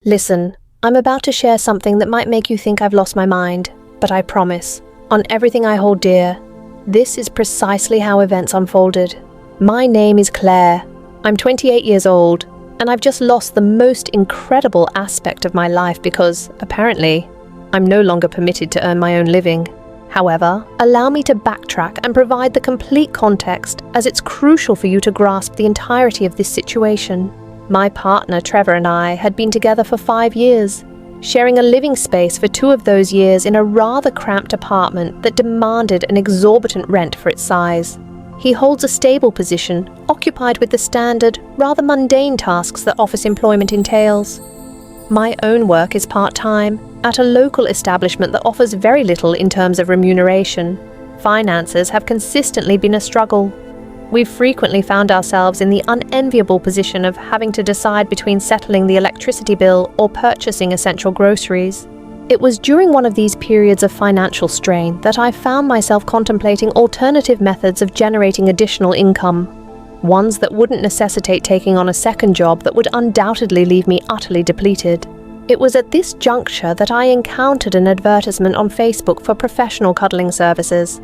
Listen, I'm about to share something that might make you think I've lost my mind, but I promise, on everything I hold dear, this is precisely how events unfolded. My name is Claire. I'm 28 years old, and I've just lost the most incredible aspect of my life because, apparently, I'm no longer permitted to earn my own living. However, allow me to backtrack and provide the complete context, as it's crucial for you to grasp the entirety of this situation. My partner, Trevor, and I had been together for 5 years, sharing a living space for 2 of those years in a rather cramped apartment that demanded an exorbitant rent for its size. He holds a stable position, occupied with the standard, rather mundane tasks that office employment entails. My own work is part-time, at a local establishment that offers very little in terms of remuneration. Finances have consistently been a struggle. We've frequently found ourselves in the unenviable position of having to decide between settling the electricity bill or purchasing essential groceries. It was during one of these periods of financial strain that I found myself contemplating alternative methods of generating additional income, ones that wouldn't necessitate taking on a second job that would undoubtedly leave me utterly depleted. It was at this juncture that I encountered an advertisement on Facebook for professional cuddling services.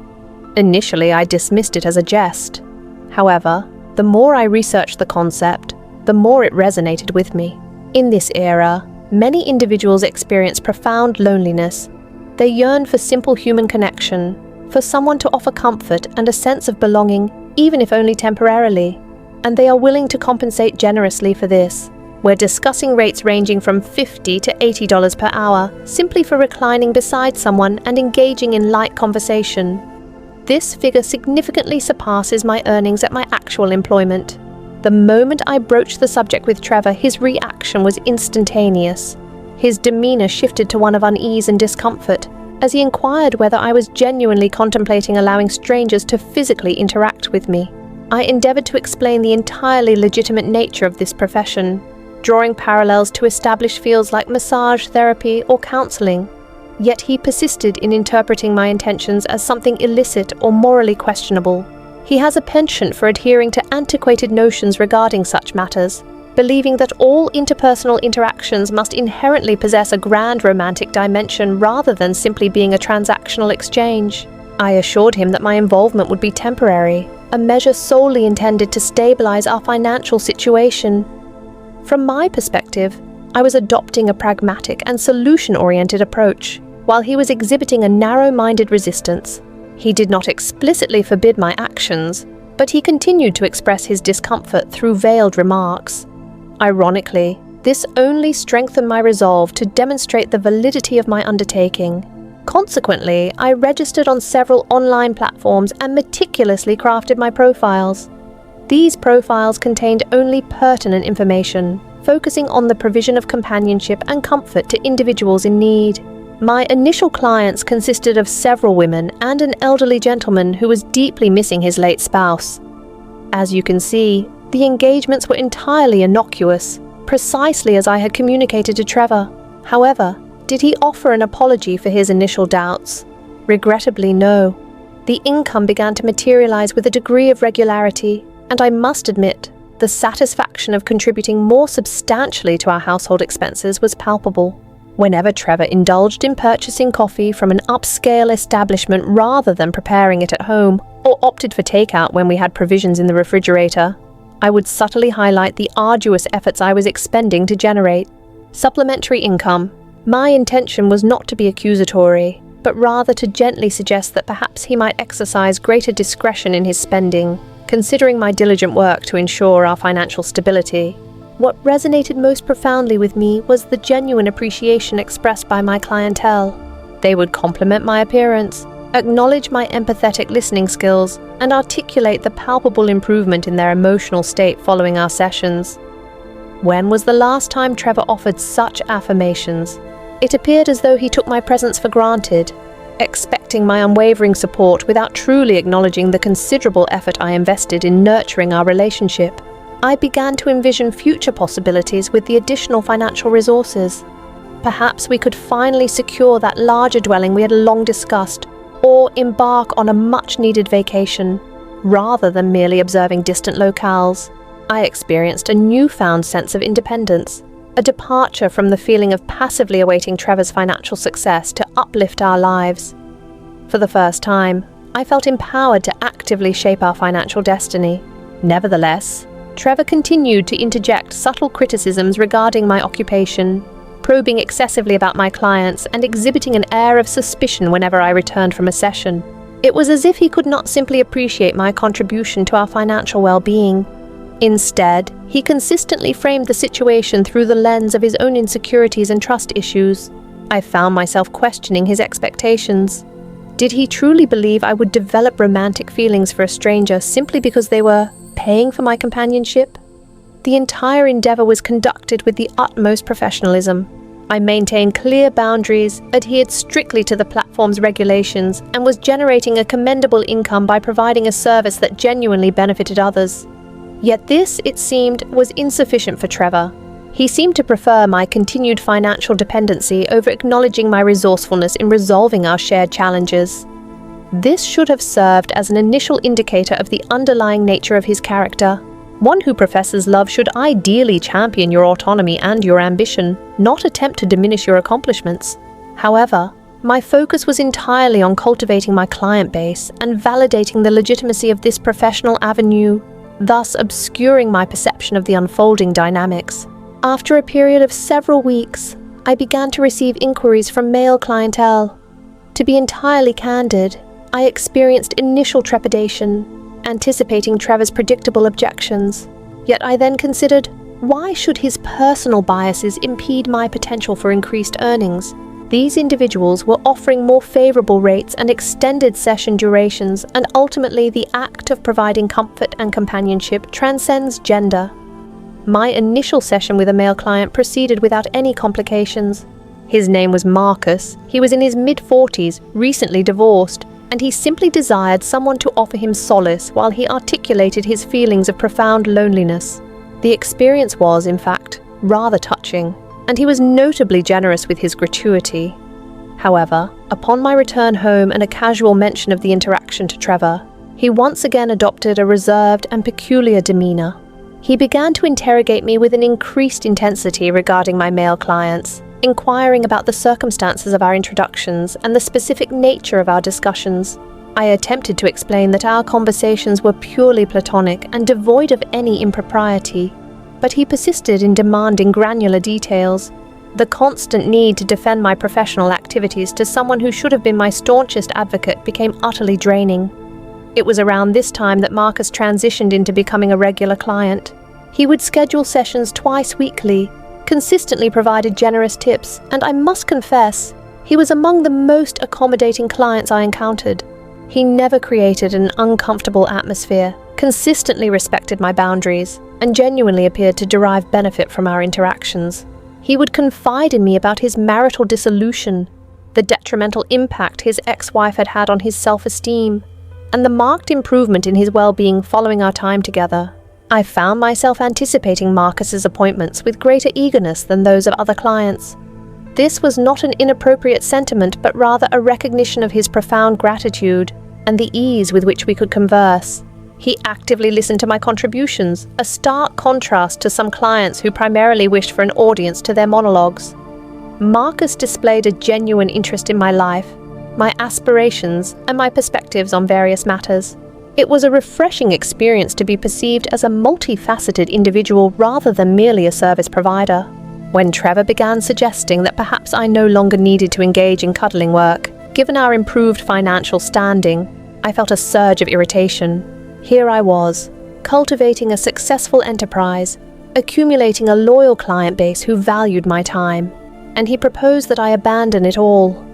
Initially, I dismissed it as a jest. However, the more I researched the concept, the more it resonated with me. In this era, many individuals experience profound loneliness. They yearn for simple human connection, for someone to offer comfort and a sense of belonging, even if only temporarily. And they are willing to compensate generously for this. We're discussing rates ranging from $50 to $80 per hour, simply for reclining beside someone and engaging in light conversation. This figure significantly surpasses my earnings at my actual employment. The moment I broached the subject with Trevor, his reaction was instantaneous. His demeanor shifted to one of unease and discomfort, as he inquired whether I was genuinely contemplating allowing strangers to physically interact with me. I endeavored to explain the entirely legitimate nature of this profession, drawing parallels to established fields like massage therapy or counseling. Yet he persisted in interpreting my intentions as something illicit or morally questionable. He has a penchant for adhering to antiquated notions regarding such matters, believing that all interpersonal interactions must inherently possess a grand romantic dimension rather than simply being a transactional exchange. I assured him that my involvement would be temporary, a measure solely intended to stabilize our financial situation. From my perspective, I was adopting a pragmatic and solution-oriented approach, while he was exhibiting a narrow-minded resistance. He did not explicitly forbid my actions, but he continued to express his discomfort through veiled remarks. Ironically, this only strengthened my resolve to demonstrate the validity of my undertaking. Consequently, I registered on several online platforms and meticulously crafted my profiles. These profiles contained only pertinent information, focusing on the provision of companionship and comfort to individuals in need. My initial clients consisted of several women and an elderly gentleman who was deeply missing his late spouse. As you can see, the engagements were entirely innocuous, precisely as I had communicated to Trevor. However, did he offer an apology for his initial doubts? Regrettably, no. The income began to materialize with a degree of regularity, and I must admit, the satisfaction of contributing more substantially to our household expenses was palpable. Whenever Trevor indulged in purchasing coffee from an upscale establishment rather than preparing it at home, or opted for takeout when we had provisions in the refrigerator, I would subtly highlight the arduous efforts I was expending to generate supplementary income. My intention was not to be accusatory, but rather to gently suggest that perhaps he might exercise greater discretion in his spending, considering my diligent work to ensure our financial stability. What resonated most profoundly with me was the genuine appreciation expressed by my clientele. They would compliment my appearance, acknowledge my empathetic listening skills, and articulate the palpable improvement in their emotional state following our sessions. When was the last time Trevor offered such affirmations? It appeared as though he took my presence for granted, expecting my unwavering support without truly acknowledging the considerable effort I invested in nurturing our relationship. I began to envision future possibilities with the additional financial resources. Perhaps we could finally secure that larger dwelling we had long discussed, or embark on a much-needed vacation, rather than merely observing distant locales. I experienced a newfound sense of independence. a departure from the feeling of passively awaiting Trevor's financial success to uplift our lives. For the first time, I felt empowered to actively shape our financial destiny. Nevertheless, Trevor continued to interject subtle criticisms regarding my occupation, probing excessively about my clients and exhibiting an air of suspicion whenever I returned from a session. It was as if he could not simply appreciate my contribution to our financial well-being. Instead, he consistently framed the situation through the lens of his own insecurities and trust issues. I found myself questioning his expectations. Did he truly believe I would develop romantic feelings for a stranger simply because they were paying for my companionship? The entire endeavor was conducted with the utmost professionalism. I maintained clear boundaries, adhered strictly to the platform's regulations, and was generating a commendable income by providing a service that genuinely benefited others. Yet this, it seemed, was insufficient for Trevor. He seemed to prefer my continued financial dependency over acknowledging my resourcefulness in resolving our shared challenges. This should have served as an initial indicator of the underlying nature of his character. One who professes love should ideally champion your autonomy and your ambition, not attempt to diminish your accomplishments. However, my focus was entirely on cultivating my client base and validating the legitimacy of this professional avenue, thus obscuring my perception of the unfolding dynamics. After a period of several weeks, I began to receive inquiries from male clientele. To be entirely candid, I experienced initial trepidation, anticipating Trevor's predictable objections. Yet I then considered, why should his personal biases impede my potential for increased earnings? These individuals were offering more favorable rates and extended session durations, and ultimately the act of providing comfort and companionship transcends gender. My initial session with a male client proceeded without any complications. His name was Marcus. He was in his mid-40s, recently divorced, and he simply desired someone to offer him solace while he articulated his feelings of profound loneliness. The experience was, in fact, rather touching, and he was notably generous with his gratuity. However, upon my return home and a casual mention of the interaction to Trevor, he once again adopted a reserved and peculiar demeanor. He began to interrogate me with an increased intensity regarding my male clients, inquiring about the circumstances of our introductions and the specific nature of our discussions. I attempted to explain that our conversations were purely platonic and devoid of any impropriety, but he persisted in demanding granular details. The constant need to defend my professional activities to someone who should have been my staunchest advocate became utterly draining. It was around this time that Marcus transitioned into becoming a regular client. He would schedule sessions twice weekly, consistently provided generous tips, and I must confess, he was among the most accommodating clients I encountered. He never created an uncomfortable atmosphere, consistently respected my boundaries, and genuinely appeared to derive benefit from our interactions. He would confide in me about his marital dissolution, the detrimental impact his ex-wife had had on his self-esteem, and the marked improvement in his well-being following our time together. I found myself anticipating Marcus's appointments with greater eagerness than those of other clients. This was not an inappropriate sentiment, but rather a recognition of his profound gratitude and the ease with which we could converse. He actively listened to my contributions, a stark contrast to some clients who primarily wished for an audience to their monologues. Marcus displayed a genuine interest in my life, my aspirations, and my perspectives on various matters. It was a refreshing experience to be perceived as a multifaceted individual rather than merely a service provider. When Trevor began suggesting that perhaps I no longer needed to engage in cuddling work, given our improved financial standing, I felt a surge of irritation. Here I was, cultivating a successful enterprise, accumulating a loyal client base who valued my time, and he proposed that I abandon it all.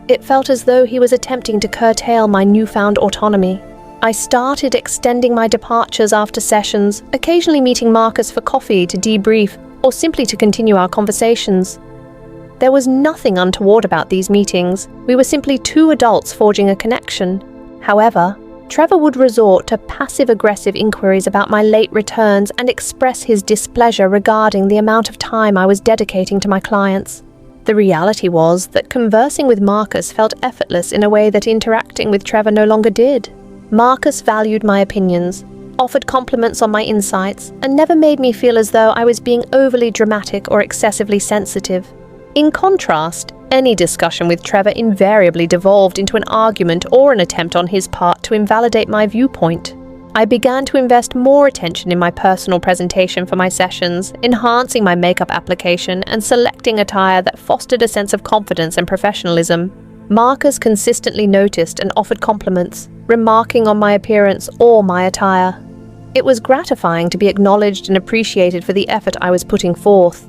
It felt as though he was attempting to curtail my newfound autonomy. I started extending my departures after sessions, occasionally meeting Marcus for coffee to debrief or simply to continue our conversations. There was nothing untoward about these meetings. We were simply two adults forging a connection. However, Trevor would resort to passive-aggressive inquiries about my late returns and express his displeasure regarding the amount of time I was dedicating to my clients. The reality was that conversing with Marcus felt effortless in a way that interacting with Trevor no longer did. Marcus valued my opinions, offered compliments on my insights, and never made me feel as though I was being overly dramatic or excessively sensitive. In contrast, any discussion with Trevor invariably devolved into an argument or an attempt on his part to invalidate my viewpoint. I began to invest more attention in my personal presentation for my sessions, enhancing my makeup application and selecting attire that fostered a sense of confidence and professionalism. Marcus consistently noticed and offered compliments, remarking on my appearance or my attire. It was gratifying to be acknowledged and appreciated for the effort I was putting forth.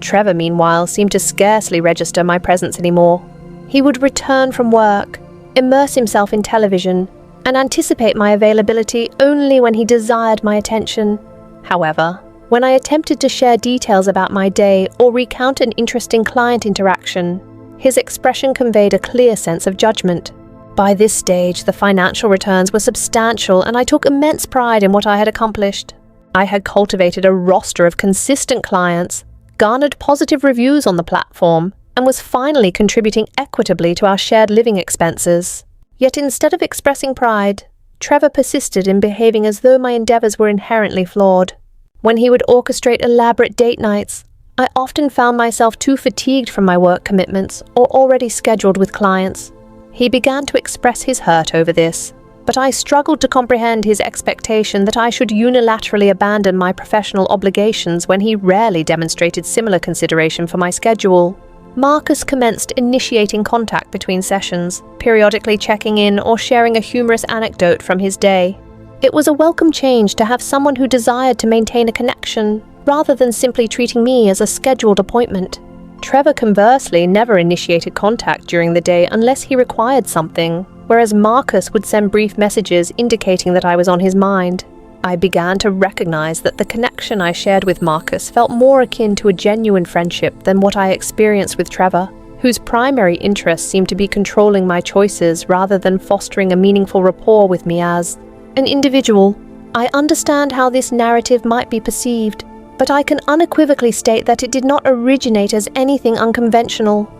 Trevor, meanwhile, seemed to scarcely register my presence anymore. He would return from work, immerse himself in television, and anticipate my availability only when he desired my attention. However, when I attempted to share details about my day or recount an interesting client interaction, his expression conveyed a clear sense of judgment. By this stage, the financial returns were substantial, and I took immense pride in what I had accomplished. I had cultivated a roster of consistent clients, garnered positive reviews on the platform, and was finally contributing equitably to our shared living expenses. Yet instead of expressing pride, Trevor persisted in behaving as though my endeavors were inherently flawed. When he would orchestrate elaborate date nights, I often found myself too fatigued from my work commitments or already scheduled with clients. He began to express his hurt over this, but I struggled to comprehend his expectation that I should unilaterally abandon my professional obligations when he rarely demonstrated similar consideration for my schedule. Marcus commenced initiating contact between sessions, periodically checking in or sharing a humorous anecdote from his day. It was a welcome change to have someone who desired to maintain a connection, rather than simply treating me as a scheduled appointment. Trevor, conversely, never initiated contact during the day unless he required something, whereas Marcus would send brief messages indicating that I was on his mind. I began to recognize that the connection I shared with Marcus felt more akin to a genuine friendship than what I experienced with Trevor, whose primary interest seemed to be controlling my choices rather than fostering a meaningful rapport with me as an individual. I understand how this narrative might be perceived, but I can unequivocally state that it did not originate as anything unconventional.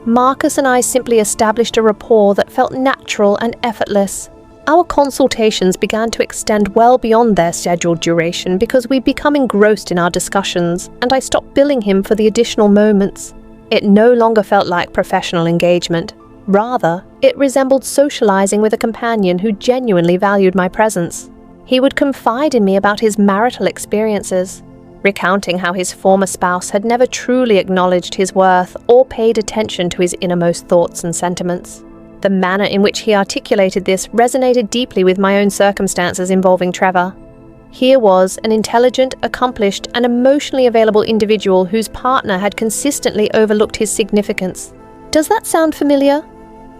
Marcus and I simply established a rapport that felt natural and effortless. Our consultations began to extend well beyond their scheduled duration because we'd become engrossed in our discussions, and I stopped billing him for the additional moments. It no longer felt like professional engagement. Rather, it resembled socializing with a companion who genuinely valued my presence. He would confide in me about his marital experiences, recounting how his former spouse had never truly acknowledged his worth or paid attention to his innermost thoughts and sentiments. The manner in which he articulated this resonated deeply with my own circumstances involving Trevor. Here was an intelligent, accomplished, and emotionally available individual whose partner had consistently overlooked his significance. Does that sound familiar?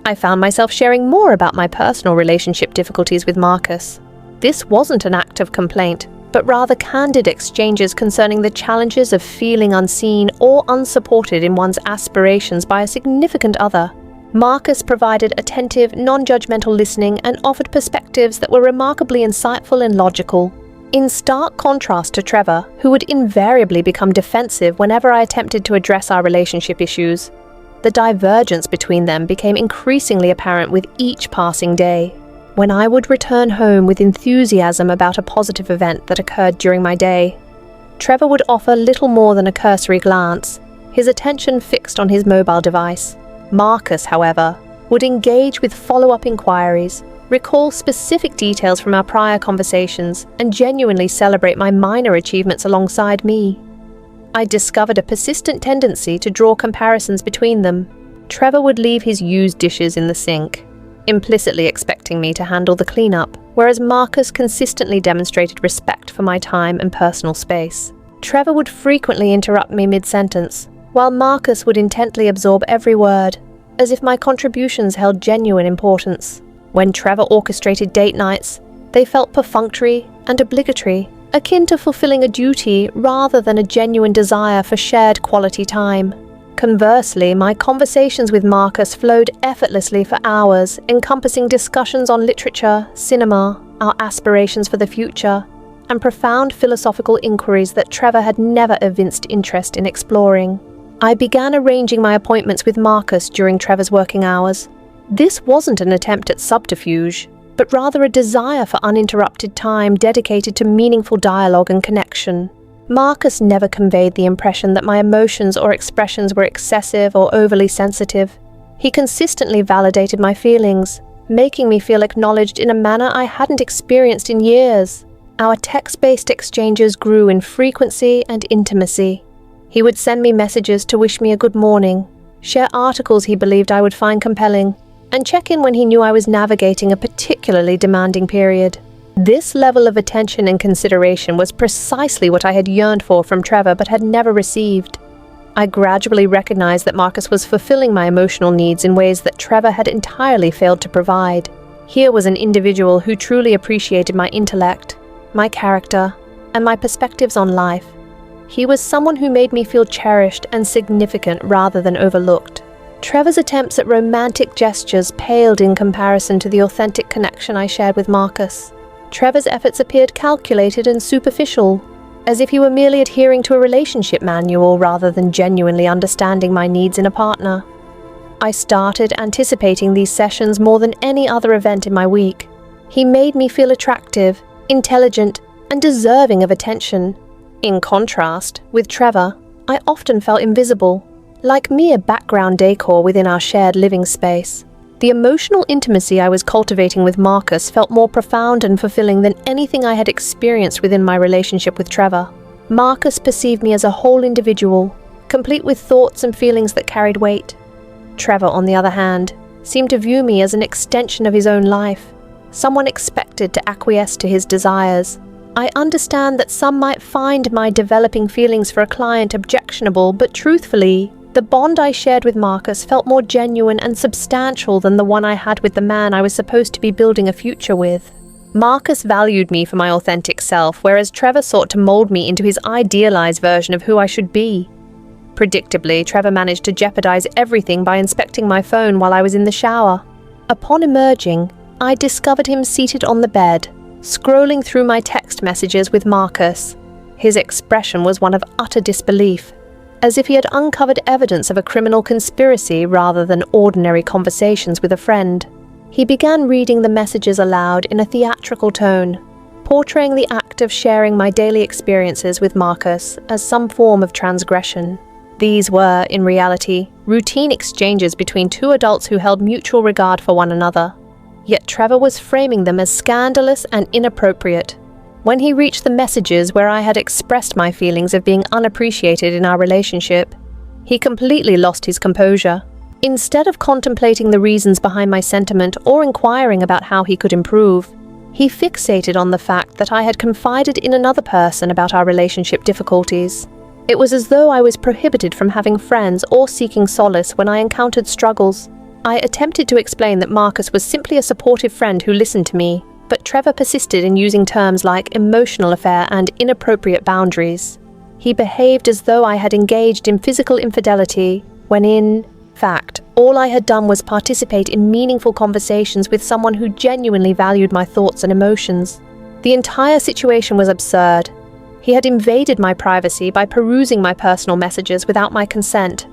I found myself sharing more about my personal relationship difficulties with Marcus. This wasn't an act of complaint, but rather candid exchanges concerning the challenges of feeling unseen or unsupported in one's aspirations by a significant other. Marcus provided attentive, non-judgmental listening and offered perspectives that were remarkably insightful and logical. In stark contrast to Trevor, who would invariably become defensive whenever I attempted to address our relationship issues, the divergence between them became increasingly apparent with each passing day. When I would return home with enthusiasm about a positive event that occurred during my day, Trevor would offer little more than a cursory glance, his attention fixed on his mobile device. Marcus, however, would engage with follow-up inquiries, recall specific details from our prior conversations, and genuinely celebrate my minor achievements alongside me. I discovered a persistent tendency to draw comparisons between them. Trevor would leave his used dishes in the sink, implicitly expecting me to handle the cleanup, whereas Marcus consistently demonstrated respect for my time and personal space. Trevor would frequently interrupt me mid-sentence, while Marcus would intently absorb every word, as if my contributions held genuine importance. When Trevor orchestrated date nights, they felt perfunctory and obligatory, akin to fulfilling a duty rather than a genuine desire for shared quality time. Conversely, my conversations with Marcus flowed effortlessly for hours, encompassing discussions on literature, cinema, our aspirations for the future, and profound philosophical inquiries that Trevor had never evinced interest in exploring. I began arranging my appointments with Marcus during Trevor's working hours. This wasn't an attempt at subterfuge. but rather a desire for uninterrupted time dedicated to meaningful dialogue and connection. Marcus never conveyed the impression that my emotions or expressions were excessive or overly sensitive. He consistently validated my feelings, making me feel acknowledged in a manner I hadn't experienced in years. Our text-based exchanges grew in frequency and intimacy. He would send me messages to wish me a good morning, share articles he believed I would find compelling, and check in when he knew I was navigating a particularly demanding period. This level of attention and consideration was precisely what I had yearned for from Trevor but had never received. I gradually recognized that Marcus was fulfilling my emotional needs in ways that Trevor had entirely failed to provide. Here was an individual who truly appreciated my intellect, my character, and my perspectives on life. He was someone who made me feel cherished and significant rather than overlooked. Trevor's attempts at romantic gestures paled in comparison to the authentic connection I shared with Marcus. Trevor's efforts appeared calculated and superficial, as if he were merely adhering to a relationship manual rather than genuinely understanding my needs in a partner. I started anticipating these sessions more than any other event in my week. He made me feel attractive, intelligent, and deserving of attention. In contrast, with Trevor, I often felt invisible, like mere background decor within our shared living space. The emotional intimacy I was cultivating with Marcus felt more profound and fulfilling than anything I had experienced within my relationship with Trevor. Marcus perceived me as a whole individual, complete with thoughts and feelings that carried weight. Trevor, on the other hand, seemed to view me as an extension of his own life, someone expected to acquiesce to his desires. I understand that some might find my developing feelings for a client objectionable, but truthfully, the bond I shared with Marcus felt more genuine and substantial than the one I had with the man I was supposed to be building a future with. Marcus valued me for my authentic self, whereas Trevor sought to mold me into his idealized version of who I should be. Predictably, Trevor managed to jeopardize everything by inspecting my phone while I was in the shower. Upon emerging, I discovered him seated on the bed, scrolling through my text messages with Marcus. His expression was one of utter disbelief, as if he had uncovered evidence of a criminal conspiracy rather than ordinary conversations with a friend. He began reading the messages aloud in a theatrical tone, portraying the act of sharing my daily experiences with Marcus as some form of transgression. These were, in reality, routine exchanges between two adults who held mutual regard for one another. Yet Trevor was framing them as scandalous and inappropriate. When he reached the messages where I had expressed my feelings of being unappreciated in our relationship, he completely lost his composure. Instead of contemplating the reasons behind my sentiment or inquiring about how he could improve, he fixated on the fact that I had confided in another person about our relationship difficulties. It was as though I was prohibited from having friends or seeking solace when I encountered struggles. I attempted to explain that Marcus was simply a supportive friend who listened to me, but Trevor persisted in using terms like emotional affair and inappropriate boundaries. He behaved as though I had engaged in physical infidelity, when in fact, all I had done was participate in meaningful conversations with someone who genuinely valued my thoughts and emotions. The entire situation was absurd. He had invaded my privacy by perusing my personal messages without my consent,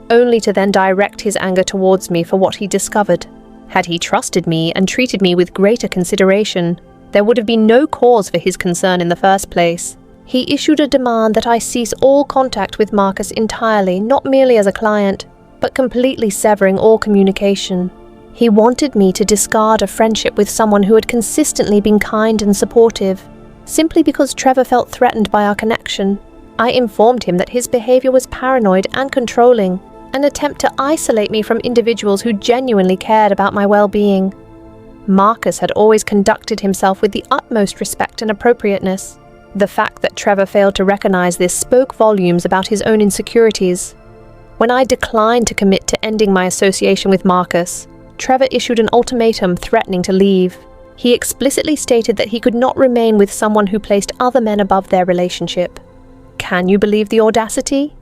only to then direct his anger towards me for what he discovered. Had he trusted me and treated me with greater consideration, there would have been no cause for his concern in the first place. He issued a demand that I cease all contact with Marcus entirely, not merely as a client, but completely severing all communication. He wanted me to discard a friendship with someone who had consistently been kind and supportive, simply because Trevor felt threatened by our connection. I informed him that his behavior was paranoid and controlling, an attempt to isolate me from individuals who genuinely cared about my well-being. Marcus had always conducted himself with the utmost respect and appropriateness. The fact that Trevor failed to recognize this spoke volumes about his own insecurities. When I declined to commit to ending my association with Marcus, Trevor issued an ultimatum threatening to leave. He explicitly stated that he could not remain with someone who placed other men above their relationship. Can you believe the audacity?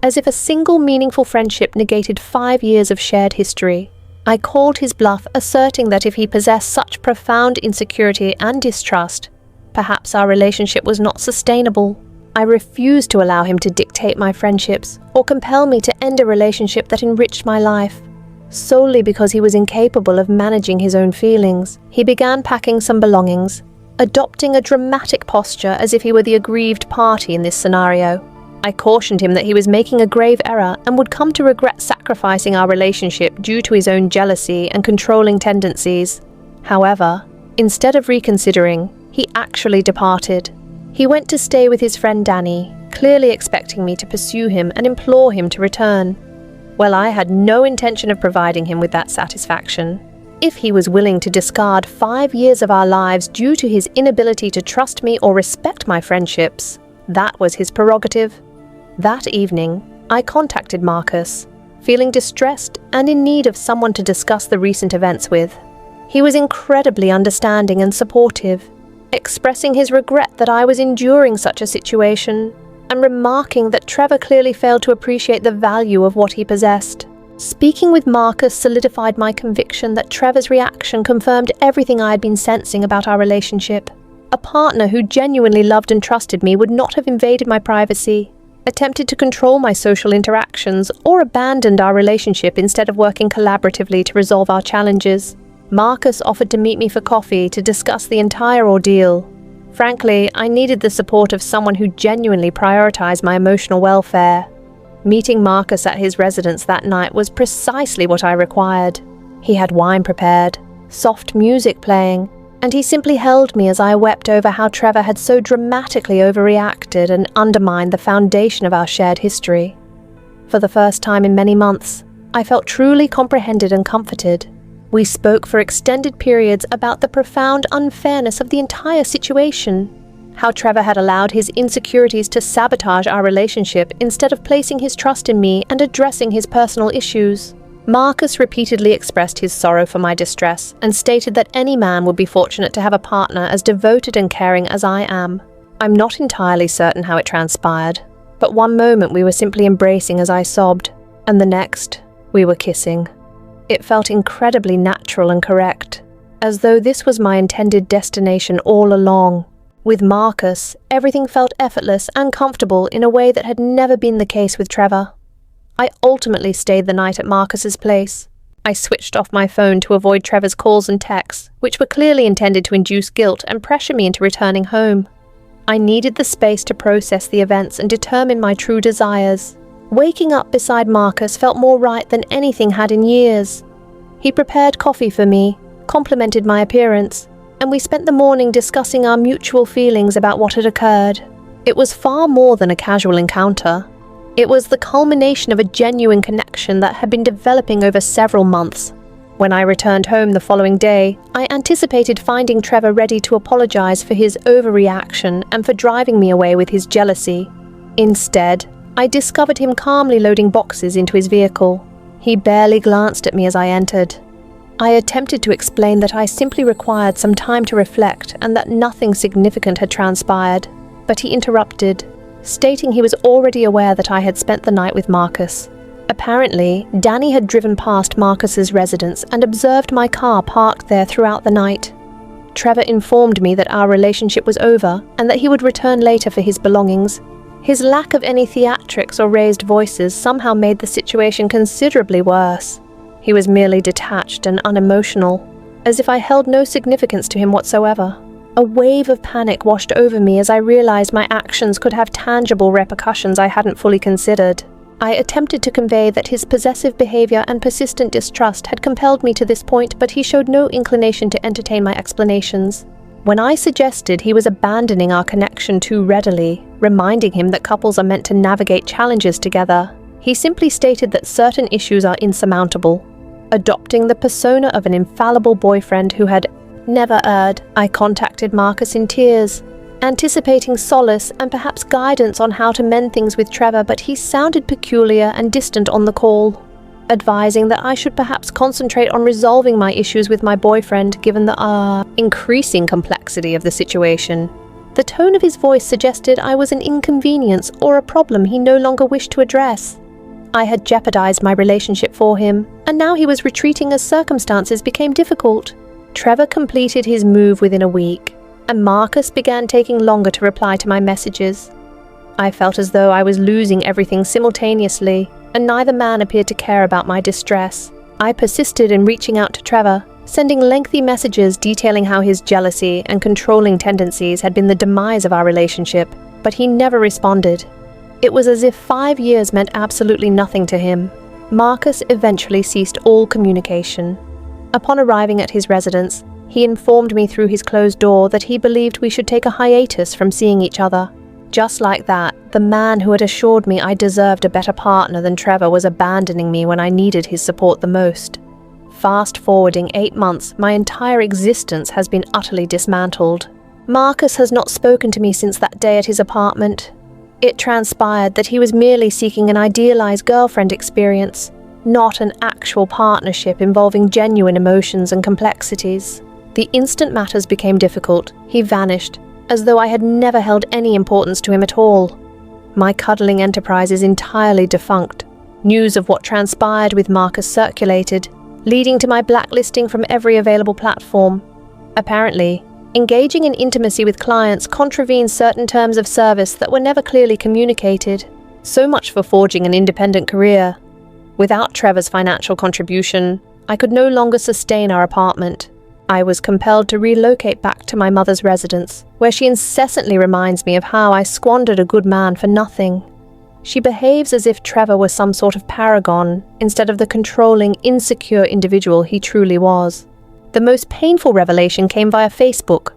As if a single meaningful friendship negated 5 years of shared history, I called his bluff, asserting that if he possessed such profound insecurity and distrust, perhaps our relationship was not sustainable. I refused to allow him to dictate my friendships or compel me to end a relationship that enriched my life. solely because he was incapable of managing his own feelings. He began packing some belongings, adopting a dramatic posture as if he were the aggrieved party in this scenario. I cautioned him that he was making a grave error and would come to regret sacrificing our relationship due to his own jealousy and controlling tendencies. However, instead of reconsidering, he actually departed. He went to stay with his friend Danny, clearly expecting me to pursue him and implore him to return. Well, I had no intention of providing him with that satisfaction. If he was willing to discard 5 years of our lives due to his inability to trust me or respect my friendships, that was his prerogative. That evening, I contacted Marcus, feeling distressed and in need of someone to discuss the recent events with. He was incredibly understanding and supportive, expressing his regret that I was enduring such a situation, and remarking that Trevor clearly failed to appreciate the value of what he possessed. Speaking with Marcus solidified my conviction that Trevor's reaction confirmed everything I had been sensing about our relationship. A partner who genuinely loved and trusted me would not have invaded my privacy, attempted to control my social interactions, or abandoned our relationship instead of working collaboratively to resolve our challenges. Marcus offered to meet me for coffee to discuss the entire ordeal. Frankly, I needed the support of someone who genuinely prioritized my emotional welfare. Meeting Marcus at his residence that night was precisely what I required. He had wine prepared, soft music playing, and he simply held me as I wept over how Trevor had so dramatically overreacted and undermined the foundation of our shared history. For the first time in many months, I felt truly comprehended and comforted. We spoke for extended periods about the profound unfairness of the entire situation, how Trevor had allowed his insecurities to sabotage our relationship instead of placing his trust in me and addressing his personal issues. Marcus repeatedly expressed his sorrow for my distress and stated that any man would be fortunate to have a partner as devoted and caring as I am. I'm not entirely certain how it transpired, but one moment we were simply embracing as I sobbed, and the next, we were kissing. It felt incredibly natural and correct, as though this was my intended destination all along. With Marcus, everything felt effortless and comfortable in a way that had never been the case with Trevor. I ultimately stayed the night at Marcus's place. I switched off my phone to avoid Trevor's calls and texts, which were clearly intended to induce guilt and pressure me into returning home. I needed the space to process the events and determine my true desires. Waking up beside Marcus felt more right than anything had in years. He prepared coffee for me, complimented my appearance, and we spent the morning discussing our mutual feelings about what had occurred. It was far more than a casual encounter. It was the culmination of a genuine connection that had been developing over several months. When I returned home the following day, I anticipated finding Trevor ready to apologize for his overreaction and for driving me away with his jealousy. Instead, I discovered him calmly loading boxes into his vehicle. He barely glanced at me as I entered. I attempted to explain that I simply required some time to reflect and that nothing significant had transpired, but he interrupted, stating he was already aware that I had spent the night with Marcus. Apparently, Danny had driven past Marcus's residence and observed my car parked there throughout the night. Trevor informed me that our relationship was over and that he would return later for his belongings. His lack of any theatrics or raised voices somehow made the situation considerably worse. He was merely detached and unemotional, as if I held no significance to him whatsoever. A wave of panic washed over me as I realized my actions could have tangible repercussions I hadn't fully considered. I attempted to convey that his possessive behavior and persistent distrust had compelled me to this point, but he showed no inclination to entertain my explanations. When I suggested he was abandoning our connection too readily, reminding him that couples are meant to navigate challenges together, he simply stated that certain issues are insurmountable. Adopting the persona of an infallible boyfriend who had never erred, I contacted Marcus in tears, anticipating solace and perhaps guidance on how to mend things with Trevor, but he sounded peculiar and distant on the call, advising that I should perhaps concentrate on resolving my issues with my boyfriend given the increasing complexity of the situation. The tone of his voice suggested I was an inconvenience or a problem he no longer wished to address. I had jeopardized my relationship for him, and now he was retreating as circumstances became difficult. Trevor completed his move within a week, and Marcus began taking longer to reply to my messages. I felt as though I was losing everything simultaneously, and neither man appeared to care about my distress. I persisted in reaching out to Trevor, sending lengthy messages detailing how his jealousy and controlling tendencies had been the demise of our relationship, but he never responded. It was as if 5 years meant absolutely nothing to him. Marcus eventually ceased all communication. Upon arriving at his residence, he informed me through his closed door that he believed we should take a hiatus from seeing each other. Just like that, the man who had assured me I deserved a better partner than Trevor was abandoning me when I needed his support the most. Fast forwarding 8 months, my entire existence has been utterly dismantled. Marcus has not spoken to me since that day at his apartment. It transpired that he was merely seeking an idealized girlfriend experience, not an actual partnership involving genuine emotions and complexities. The instant matters became difficult, he vanished, as though I had never held any importance to him at all. My cuddling enterprise is entirely defunct. News of what transpired with Marcus circulated, leading to my blacklisting from every available platform. Apparently, engaging in intimacy with clients contravenes certain terms of service that were never clearly communicated. So much for forging an independent career. Without Trevor's financial contribution, I could no longer sustain our apartment. I was compelled to relocate back to my mother's residence, where she incessantly reminds me of how I squandered a good man for nothing. She behaves as if Trevor was some sort of paragon, instead of the controlling, insecure individual he truly was. The most painful revelation came via Facebook.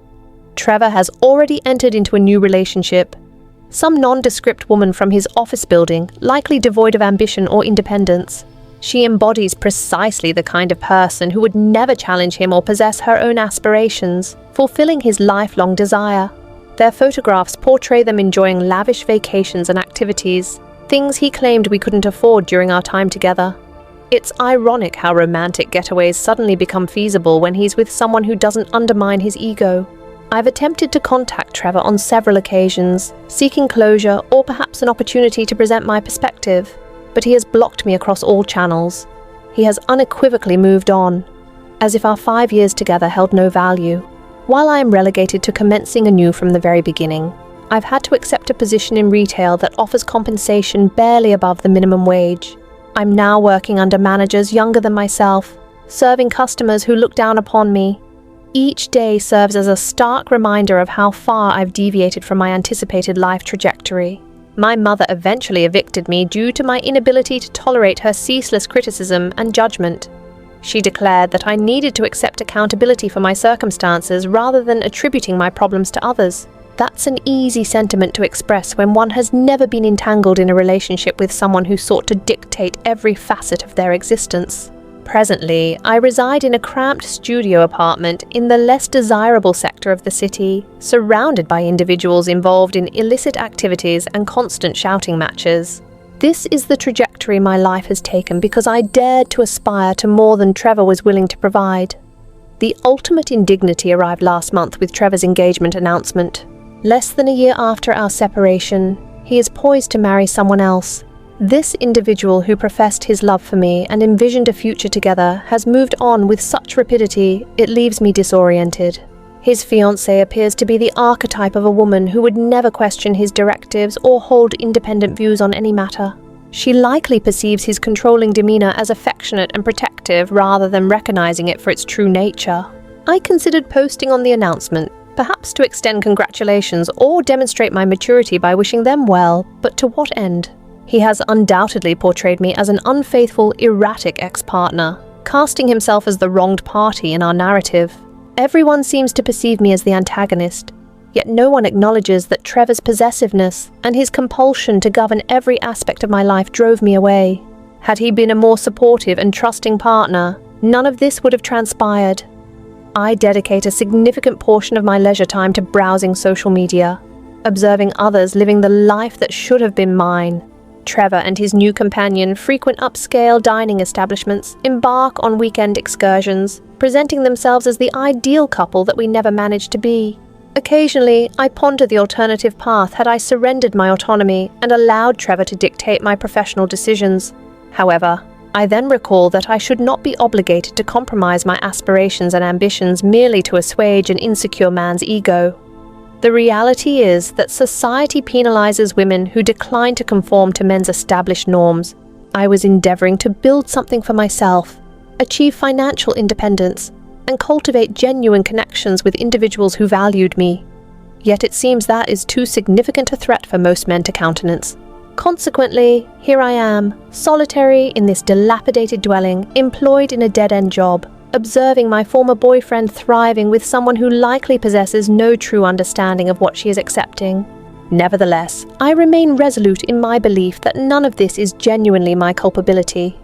Trevor has already entered into a new relationship. Some nondescript woman from his office building, likely devoid of ambition or independence. She embodies precisely the kind of person who would never challenge him or possess her own aspirations, fulfilling his lifelong desire. Their photographs portray them enjoying lavish vacations and activities, things he claimed we couldn't afford during our time together. It's ironic how romantic getaways suddenly become feasible when he's with someone who doesn't undermine his ego. I've attempted to contact Trevor on several occasions, seeking closure or perhaps an opportunity to present my perspective, but he has blocked me across all channels. He has unequivocally moved on, as if our 5 years together held no value. While I am relegated to commencing anew from the very beginning, I've had to accept a position in retail that offers compensation barely above the minimum wage. I'm now working under managers younger than myself, serving customers who look down upon me. Each day serves as a stark reminder of how far I've deviated from my anticipated life trajectory. My mother eventually evicted me due to my inability to tolerate her ceaseless criticism and judgment. She declared that I needed to accept accountability for my circumstances rather than attributing my problems to others. That's an easy sentiment to express when one has never been entangled in a relationship with someone who sought to dictate every facet of their existence. Presently, I reside in a cramped studio apartment in the less desirable sector of the city, surrounded by individuals involved in illicit activities and constant shouting matches. This is the trajectory my life has taken because I dared to aspire to more than Trevor was willing to provide. The ultimate indignity arrived last month with Trevor's engagement announcement. Less than a year after our separation, he is poised to marry someone else. This individual who professed his love for me and envisioned a future together has moved on with such rapidity it leaves me disoriented. His fiancée appears to be the archetype of a woman who would never question his directives or hold independent views on any matter. She likely perceives his controlling demeanor as affectionate and protective rather than recognizing it for its true nature. I considered posting on the announcement, perhaps to extend congratulations or demonstrate my maturity by wishing them well, but to what end? He has undoubtedly portrayed me as an unfaithful, erratic ex-partner, casting himself as the wronged party in our narrative. Everyone seems to perceive me as the antagonist, yet no one acknowledges that Trevor's possessiveness and his compulsion to govern every aspect of my life drove me away. Had he been a more supportive and trusting partner, none of this would have transpired. I dedicate a significant portion of my leisure time to browsing social media, observing others living the life that should have been mine. Trevor and his new companion frequent upscale dining establishments, embark on weekend excursions, presenting themselves as the ideal couple that we never managed to be. Occasionally, I ponder the alternative path had I surrendered my autonomy and allowed Trevor to dictate my professional decisions. However, I then recall that I should not be obligated to compromise my aspirations and ambitions merely to assuage an insecure man's ego. The reality is that society penalizes women who decline to conform to men's established norms. I was endeavoring to build something for myself, achieve financial independence, and cultivate genuine connections with individuals who valued me. Yet it seems that is too significant a threat for most men to countenance. Consequently, here I am, solitary in this dilapidated dwelling, employed in a dead-end job, observing my former boyfriend thriving with someone who likely possesses no true understanding of what she is accepting. Nevertheless, I remain resolute in my belief that none of this is genuinely my culpability.